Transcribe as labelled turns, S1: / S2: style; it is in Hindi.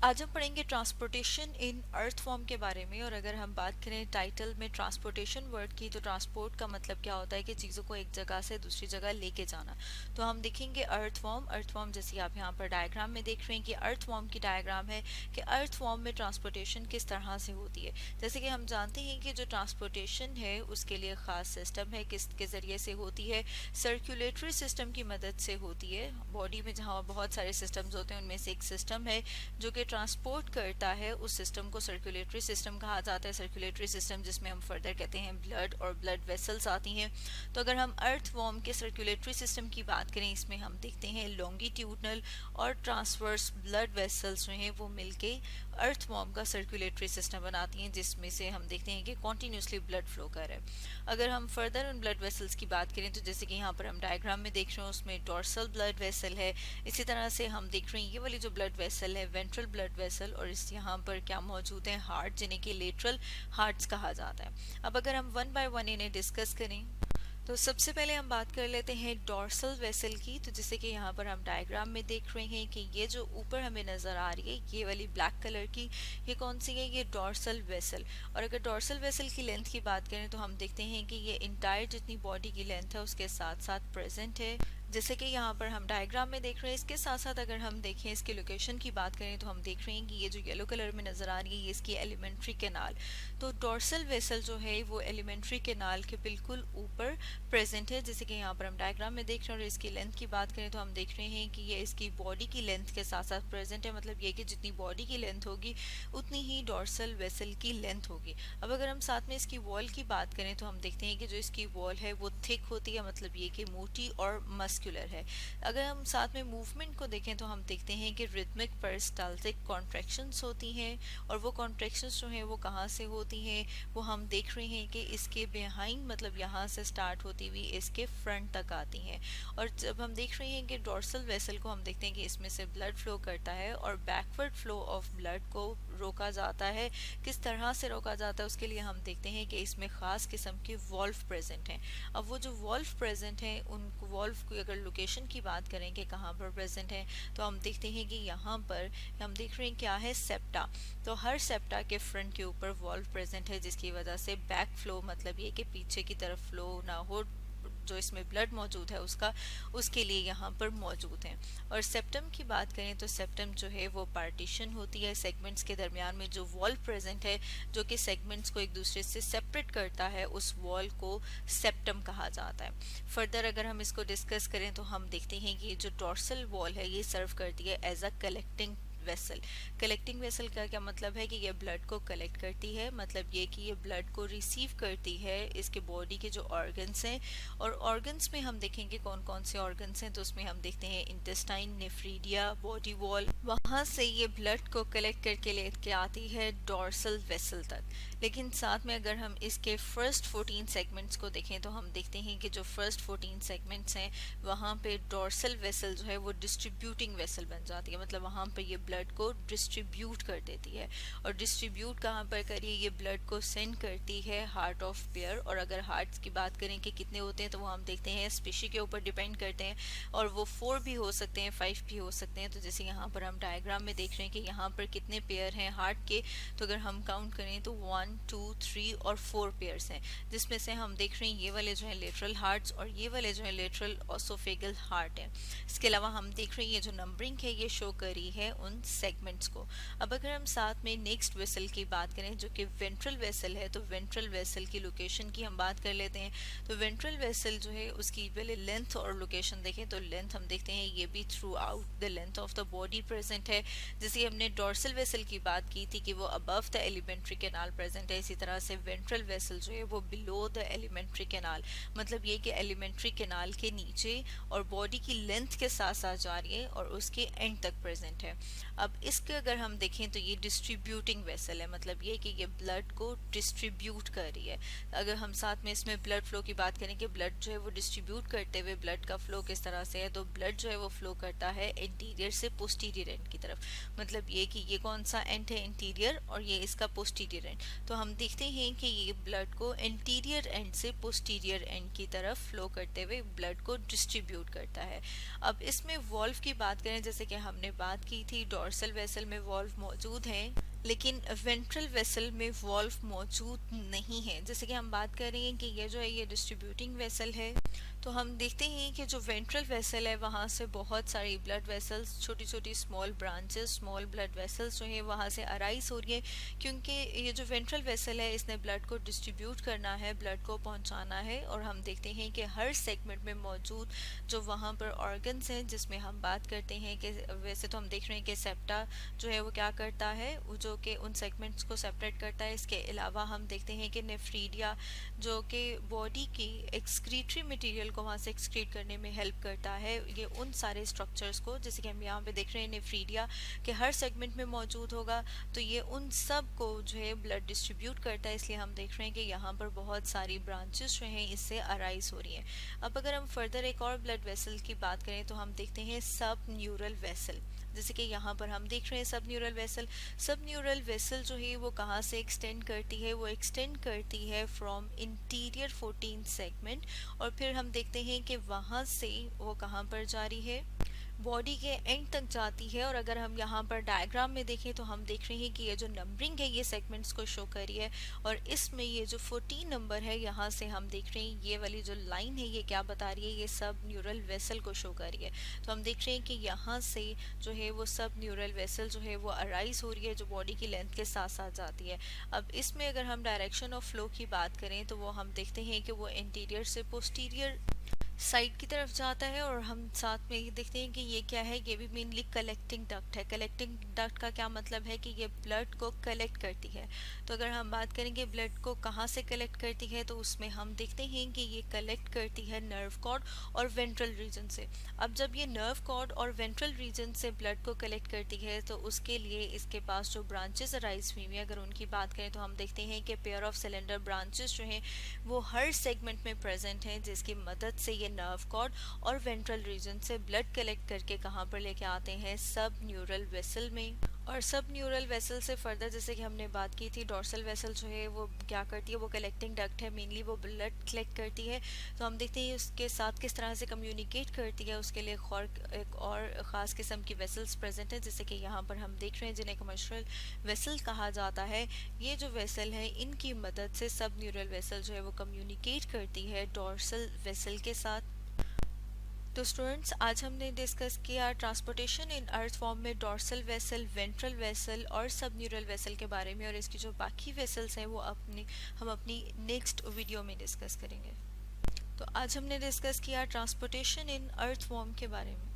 S1: आज हम पढ़ेंगे ट्रांसपोर्टेशन इन अर्थ फॉर्म के बारे में। और अगर हम बात करें टाइटल में ट्रांसपोर्टेशन वर्ड की, तो ट्रांसपोर्ट का मतलब क्या होता है कि चीज़ों को एक जगह से दूसरी जगह लेके जाना। तो हम देखेंगे अर्थ फॉर्म जैसे आप यहाँ पर डायग्राम में देख रहे हैं कि अर्थ फॉर्म की डायग्राम है कि अर्थ फॉर्म में ट्रांसपोर्टेशन किस तरह से होती है। जैसे कि हम जानते हैं कि जो ट्रांसपोर्टेशन है उसके लिए ख़ास सिस्टम है, किसके ज़रिए से होती है, सर्कुलेटरी सिस्टम की मदद से होती है। बॉडी में जहाँ बहुत सारे सिस्टम्स होते हैं उनमें से एक सिस्टम है जो कि ट्रांसपोर्ट करता है, उस सिस्टम को सर्कुलेटरी सिस्टम कहा जाता है। सर्कुलेटरी सिस्टम जिसमें हम फर्दर कहते हैं ब्लड और ब्लड वेसल्स आती हैं। तो अगर हम अर्थ वॉर्म के सर्कुलेटरी सिस्टम की बात करें, इसमें हम देखते हैं लॉन्गिट्यूडनल और ट्रांसवर्स ब्लड वेसल्स जो हैं वो मिलके अर्थ वॉर्म का सर्कुलेटरी सिस्टम बनाती हैं, जिसमें से हम देखते हैं कि कॉन्टीन्यूसली ब्लड फ्लो कर रहा है। अगर हम फर्दर उन ब्लड वेसल्स की बात करें, तो जैसे कि यहाँ पर हम डायग्राम में देख रहे हैं उसमें डोर्सल ब्लड वेसल है। इसी तरह से हम देख रहे हैं ये वाली जो ब्लड वेसल है वेंट्रल ब्लड वेसल, और इस यहाँ पर क्या मौजूद है, हार्ट, जिन्हें कि लेटरल हार्ट्स कहा जाता है। अब अगर हम वन बाय वन इन्हें डिस्कस करें, तो सबसे पहले हम बात कर लेते हैं डोर्सल वेसल की। तो जैसे कि यहाँ पर हम डायग्राम में देख रहे हैं कि ये जो ऊपर हमें नज़र आ रही है ये वाली ब्लैक कलर की, ये कौन सी है, ये डोर्सल वेसल। और अगर डोर्सल वेसल की लेंथ की बात करें तो हम देखते हैं कि ये इंटायर जितनी बॉडी की लेंथ है उसके साथ साथ प्रेजेंट है, जैसे कि यहाँ पर हम डायग्राम में देख रहे हैं। इसके साथ साथ अगर हम देखें इसके लोकेशन की बात करें, तो हम देख रहे हैं कि ये जो येलो कलर में नज़र आ रही है ये इसकी एलिमेंट्री कैनाल। तो डोर्सल वेसल जो है वो एलिमेंट्री कैनाल के बिल्कुल ऊपर प्रेजेंट है, जैसे कि यहाँ पर हम डायग्राम में देख रहे हैं। और इसकी लेंथ की बात करें तो हम देख रहे हैं कि ये इसकी बॉडी की लेंथ के साथ साथ प्रेजेंट है, मतलब ये कि जितनी बॉडी की लेंथ होगी उतनी ही डोर्सल वेसल की लेंथ होगी। अब अगर हम साथ में इसकी वॉल की बात करें, तो हम देखते हैं कि जो इसकी वॉल है वो थिक होती है, मतलब ये कि मोटी और मस्कुलर है। अगर हम साथ में मूवमेंट को देखें, तो हम देखते हैं कि रिदमिक पेरिस्टाल्टिक कॉन्ट्रैक्शंस होती हैं। और वो कॉन्ट्रैक्शंस जो हैं वो कहाँ से होती हैं, वो हम देख रहे हैं कि इसके बिहाइंड, मतलब यहाँ से स्टार्ट होती हुई इसके फ्रंट तक आती हैं। और जब हम देख रहे हैं कि डोर्सल वेसल को, हम देखते हैं कि इसमें से ब्लड फ्लो करता है और बैकवर्ड फ्लो ऑफ ब्लड को रोका जाता है। किस तरह से रोका जाता है उसके लिए हम देखते हैं कि इसमें ख़ास किस्म के वॉल्व प्रेजेंट हैं। अब वो जो वॉल्व प्रेजेंट हैं, उन वॉल्व की अगर लोकेशन की बात करें कि कहाँ पर प्रेजेंट है, तो हम देखते हैं कि यहाँ पर हम देख रहे हैं क्या है, सेप्टा। तो हर सेप्टा के फ्रंट के ऊपर वॉल्व प्रेजेंट है, जिसकी वजह से बैक फ्लो, मतलब ये कि पीछे की तरफ फ्लो ना हो जो इसमें ब्लड मौजूद है उसका, उसके लिए यहाँ पर मौजूद है। और सेप्टम की बात करें तो सेप्टम जो है वो पार्टीशन होती है सेगमेंट्स के दरमियान में। जो वॉल प्रेजेंट है जो कि सेगमेंट्स को एक दूसरे से सेपरेट करता है, उस वॉल को सेप्टम कहा जाता है। फर्दर अगर हम इसको डिस्कस करें, तो हम देखते हैं कि जो डोर्सल वॉल है ये सर्व करती है as a collecting vessel. Collecting vessel का क्या मतलब है कि ये ब्लड को कलेक्ट करती है, मतलब ये कि ये ब्लड को रिसीव करती है इसके बॉडी के जो ऑर्गन्स हैं। और ऑर्गन्स में हम देखेंगे कौन कौन से ऑर्गन्स हैं, तो उसमें हम देखते हैं इंटेस्टाइन, नेफ्रीडिया, बॉडी वॉल, वहाँ से ये ब्लड को कलेक्ट करके लेके आती है डोर्सल वेसल तक। लेकिन साथ में अगर हम इसके फर्स्ट 14 सेगमेंट्स को देखें, तो हम देखते हैं कि जो फर्स्ट 14 सेगमेंट्स हैं वहाँ पे डोर्सल वेसल जो है वो डिस्ट्रीब्यूटिंग वेसल बन जाती है, मतलब वहाँ पे ये ब्लड को डिस्ट्रीब्यूट कर देती है। और डिस्ट्रीब्यूट कहाँ पर करिए, ये ब्लड को सेंड करती है हार्ट ऑफ पेयर। और अगर हार्ट्स की बात करें कि कितने होते हैं, तो वो हम देखते हैं स्पीशी के ऊपर डिपेंड करते हैं, और वो 4 भी हो सकते हैं, 5 भी हो सकते हैं। तो जैसे यहाँ पर हम डायग्राम में देख रहे हैं कि यहाँ पर कितने पेयर हैं हार्ट के, तो अगर हम काउंट करें तो 1 2 3 और 4 पेयर्स हैं, जिसमें से हम देख रहे हैं ये वाले जो है लेटरल हार्ट्स और ये वाले जो है लेटरल ओसोफेगल हार्ट है। इसके अलावा हम देख रहे हैं ये जो नंबरिंग है ये शो करी है उन सेगमेंट्स को। अब अगर हम साथ में नेक्स्ट वेसल की बात करें जो कि वेंट्रल वेसल है, तो वेंट्रल वेसल की लोकेशन की हम बात कर लेते हैं। तो वेंट्रल वेसल जो है उसकी पहले लेंथ और लोकेशन देखें, तो लेंथ हम देखते हैं ये भी through out the length of the body present है। जैसे हमने डोर्सल वेसल की बात की थी कि वो above the alimentary canal present है, इसी तरह से वेंट्रल वेसल जो है वो बिलो द एलिमेंट्री कैनाल, मतलब ये कि एलिमेंट्री कैनाल के नीचे और बॉडी की लेंथ के साथ साथ जा रही है और उसके एंड तक प्रेजेंट है। अब इसके अगर हम देखें तो ये डिस्ट्रीब्यूटिंग वेसल है, मतलब ये कि ये ब्लड को डिस्ट्रीब्यूट कर रही है। अगर हम साथ में इसमें ब्लड फ्लो की बात करें कि ब्लड जो है वो डिस्ट्रीब्यूट करते हुए ब्लड का फ्लो किस तरह से है, तो ब्लड जो है वो फ्लो करता है इंटीरियर से पोस्टीरियर एंड की तरफ, मतलब ये कि ये कौन सा एंड है, इंटीरियर, और ये इसका पोस्टीरियर एंड। तो हम देखते हैं कि ये ब्लड को इंटीरियर एंड से पोस्टीरियर एंड की तरफ फ्लो करते हुए ब्लड को डिस्ट्रीब्यूट करता है। अब इसमें वॉल्व की बात करें, जैसे कि हमने बात की थी डॉर्सल वेसल में वॉल्व मौजूद हैं, लेकिन वेंट्रल वेसल में वॉल्व मौजूद नहीं है। जैसे कि हम बात कर रहे हैं कि ये जो है ये डिस्ट्रीब्यूटिंग वेसल है, तो हम देखते हैं कि जो वेंट्रल वेसल है वहाँ से बहुत सारी ब्लड वेसल्स, छोटी छोटी small branches, small blood vessels जो है वहाँ से अराइज हो रही है, क्योंकि ये जो वेंट्रल वेसल है इसने ब्लड को डिस्ट्रीब्यूट करना है, ब्लड को पहुँचाना है। और हम देखते हैं कि हर सेगमेंट में मौजूद जो वहाँ पर ऑर्गन्स हैं, जिसमें हम बात करते हैं कि वैसे तो हम देख रहे हैं कि सेप्टा जो है वो क्या करता है, वो जो कि उन सेगमेंट्स को सेपरेट करता है। इसके अलावा हम देखते हैं कि नेफ्रीडिया जो कि बॉडी की एक्सक्रीटरी मटेरियल को वहाँ से एक्सक्रीट करने में हेल्प करता है, ये उन सारे स्ट्रक्चर्स को, जैसे कि हम यहाँ पे देख रहे हैं नेफ्रीडिया के हर सेगमेंट में मौजूद होगा, तो ये उन सब को जो है ब्लड डिस्ट्रीब्यूट करता है। इसलिए हम देख रहे हैं कि यहाँ पर बहुत सारी ब्रांचेस जो हैं इससे अराइज हो रही हैं। अब अगर हम फर्दर एक और ब्लड वेसल की बात करें तो हम देखते हैं सब न्यूरल वेसल। जैसे कि यहाँ पर हम देख रहे हैं सब न्यूरल वेसल। सब न्यूरल वेसल जो है वो कहाँ से एक्सटेंड करती है, वो एक्सटेंड करती है फ्रॉम इंटीरियर 14 सेगमेंट, और फिर हम देखते हैं कि वहाँ से वो कहाँ पर जा रही है, बॉडी के एंड तक जाती है। और अगर हम यहाँ पर डायग्राम में देखें तो हम देख रहे हैं कि ये जो नंबरिंग है ये सेगमेंट्स को शो कर रही है, और इसमें ये जो 14 नंबर है यहाँ से हम देख रहे हैं ये वाली जो लाइन है ये क्या बता रही है, ये सब न्यूरल वेसल को शो कर रही है। तो हम देख रहे हैं कि यहाँ से जो है वो सब न्यूरल वेसल जो है वो अराइज हो रही है, जो बॉडी की लेंथ के साथ साथ जाती है। अब इसमें अगर हम डायरेक्शन ऑफ फ्लो की बात करें तो वो हम देखते हैं कि वो इंटीरियर से पोस्टीरियर साइड की तरफ जाता है, और हम साथ में ये देखते हैं कि ये क्या है, ये भी मेनली कलेक्टिंग डक्ट है। कलेक्टिंग डक्ट का क्या मतलब है कि ये ब्लड को कलेक्ट करती है। तो अगर हम बात करेंगे ब्लड को कहाँ से कलेक्ट करती है, तो उसमें हम देखते हैं कि ये कलेक्ट करती है नर्व कॉर्ड और वेंट्रल रीजन से। अब जब ये नर्व कॉर्ड और वेंट्रल रीजन से ब्लड को कलेक्ट करती है तो उसके लिए इसके पास जो ब्रांचेस अराइज हुई हैं, अगर उनकी बात करें तो हम देखते हैं कि पेयर ऑफ सिलेंडर ब्रांचेस जो हैं वो हर सेगमेंट में प्रेजेंट हैं, जिसकी मदद से ये नर्व कॉर्ड और वेंट्रल रीजन से ब्लड कलेक्ट करके कहाँ पर लेके आते हैं, सब न्यूरल वेसल में। और सब न्यूरल वेसल से फर्दर जैसे कि हमने बात की थी, डॉर्सल वेसल जो है वो क्या करती है, वो कलेक्टिंग डक्ट है, मेनली वो ब्लड कलेक्ट करती है। तो हम देखते हैं उसके साथ किस तरह से कम्युनिकेट करती है, उसके लिए एक और ख़ास किस्म की वेसल्स प्रेजेंट है, जैसे कि यहाँ पर हम देख रहे हैं जिन्हें कमर्शियल वेसल कहा जाता है। ये जो वेसल है इनकी मदद से सब न्यूरल वेसल जो है वो कम्युनिकेट करती है डॉर्सल वेसल के साथ। तो स्टूडेंट्स आज हमने डिस्कस किया ट्रांसपोर्टेशन इन अर्थ फॉर्म में डॉर्सल वेसल, वेंट्रल वेसल और सब न्यूरल वेसल के बारे में, और इसकी जो बाकी वेसल्स हैं वो हम अपनी नेक्स्ट वीडियो में डिस्कस करेंगे। तो आज हमने डिस्कस किया ट्रांसपोर्टेशन इन अर्थ फॉर्म के बारे में।